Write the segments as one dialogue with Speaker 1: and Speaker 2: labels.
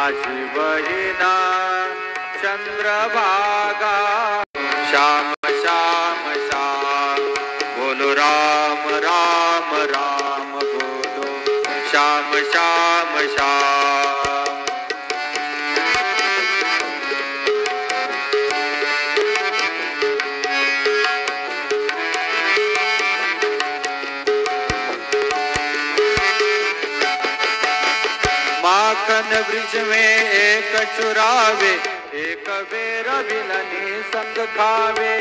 Speaker 1: माझी बहिणा चंद्रभागा। श्याम श्याम श्याम बोलो राम राम राम बोलो श्याम श्याम श्याम। माखन ब्रिज में एक चुरावे, एक बेर बिलनी संग खावे।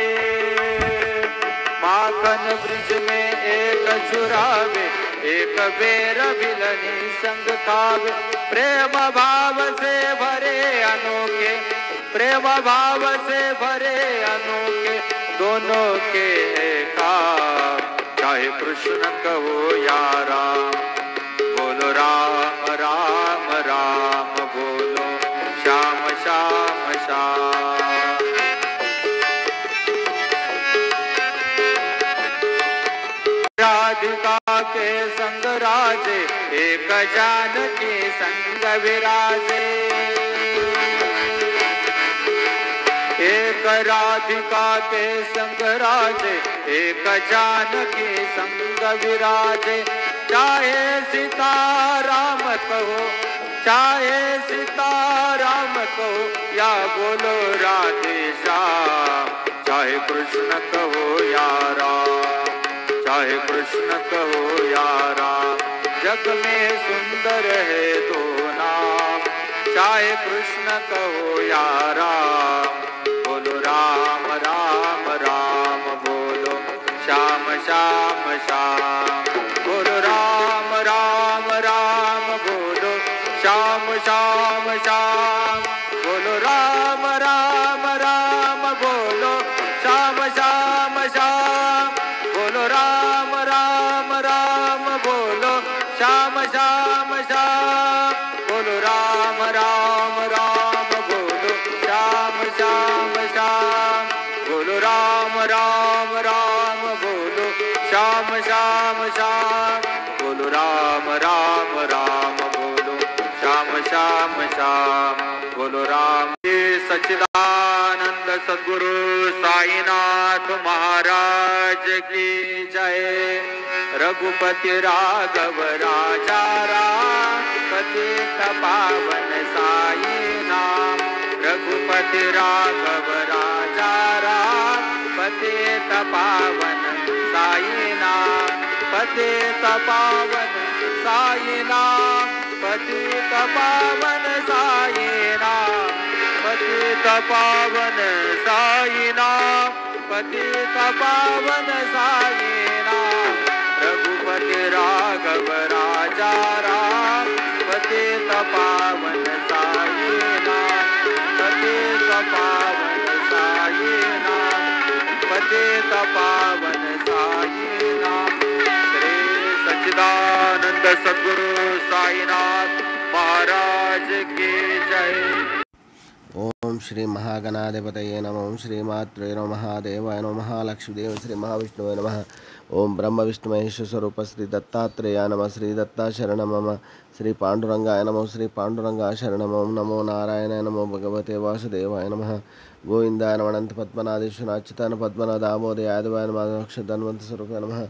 Speaker 1: माखन ब्रिज में एक चुरावे, एक बेर बिलनी संग खावे। प्रेम भाव से भरे अनोखे, प्रेम भाव से भरे अनोखे दोनों के काम। चाहे कृष्ण कहो या राम बोलो राम राम राम बोलो श्याम श्याम श्याम। राधिका के संग राजे, एक जानकी संग विराजे। एक राधिका के संग राजे, एक जानकी संग विराजे। चाहे सीता राम कहो, चाहे सीता राम कहो या बोलो राधे श्याम। चाहे कृष्ण कहो या राम, चाहे कृष्ण कहो या राम। जग में सुंदर है दो नाम, चाहे कृष्ण कहो या राम बोलो राम राम राम बोलो श्याम श्याम श्याम। बोलो राम राम राम बोलो श्याम श्याम श्याम। बोलो राम राम राम बोलो श्याम श्याम श्याम। बोलो राम राम राम बोलो श्याम श्याम श्याम। बोलो राम राम राम बोलो श्याम श्याम श्याम। बोलो राम राम राम बोलो श्याम श्याम श्याम। बोलो राम राम राम बोलो श्याम श्याम श्याम। बोलो राम। सच्चिदानंद सद्गुरु साईनाथ महाराज की जय। रघुपति राघव राजा राम, पतित पावन साई नाम। रघुपति राघव राजा राम, पतित पावन साई नाम। पतित पावन साई नाम, पतित पावन साई नाम। पतित पावन साई नाम, पतित पावन साई नाम। रघुपति राघव राजा राम, पतित पावन साई नाम। पतित पावन साई नाम, पतित पावन साई नाम। श्री सच्चिदानंद सद्गुरु साईनाथ महाराज की जय।
Speaker 2: ओम श्री महागणाधिपतये नमः। ओम श्री मात्रे नमः। देवाय नमः। लक्ष्मीदेव श्री महाविष्णुवे नमः। ओम ब्रह्म विष्णु महेश स्वरूप श्री दत्तात्रेयाय नमः। श्री दत्ता शरण मम। श्री पांडुरंगाय नमः। श्री पांडुरंगाय शरणम्। ओम नमो नारायणाय नमो भगवते वासुदेवाय नमः। गोविंदाय नमः। अनंत पद्मनाभेश्वर अच्युताय पद्मनाभ दामोदराय यादवाय नमः। अक्षधन्वंत स्वरूपाय नमः।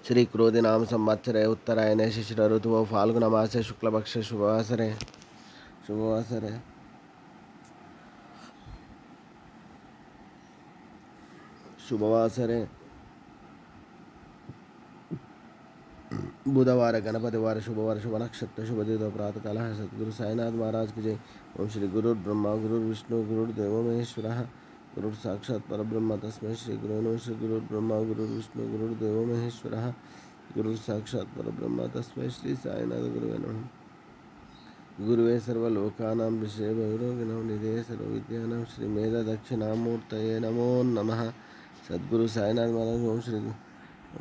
Speaker 2: श्री क्रोधी नाम संवत्सरे उत्तरायणे शिशिर ऋतुः फाल्गुन मासे शुक्लपक्षे शुभवासरे शुभवासरे बुधवार गणपतिवार शुभवार शुभ नक्षत्र शुभ दिन प्रातः काल। सद्गुरु साईनाथ महाराज की जय। ओम श्री गुरु ब्रह्मा गुरु विष्णु गुरुर्देवो महेश्वरः गुरु साक्षात् परब्रह्म तस्मै श्री गुरुवे नमः। श्री गुरु ब्रह्मा गुरु विष्णु गुरुर्देवो महेश्वरः गुरु साक्षात् परब्रह्म तस्मै श्री साईनाथ गुरुवे नमः। गुरुवे सर्वलोकानां विषये भैरविनां निधये सर्वविद्यानां श्री मेध दक्षिणामूर्तये नमो नमः। सद्गुरु साईनाथ महाराज। ओम श्री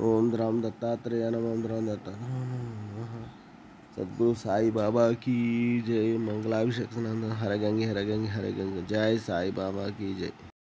Speaker 2: ओम राम दत्तात्रेय नमः। ओम राम दत्तात्रेय नमः। सद्गुरु साई बाबा की जय। मंगलाभिषेक हर गंगे हर गंगे हर गंगे। जय साई बाबा की जय।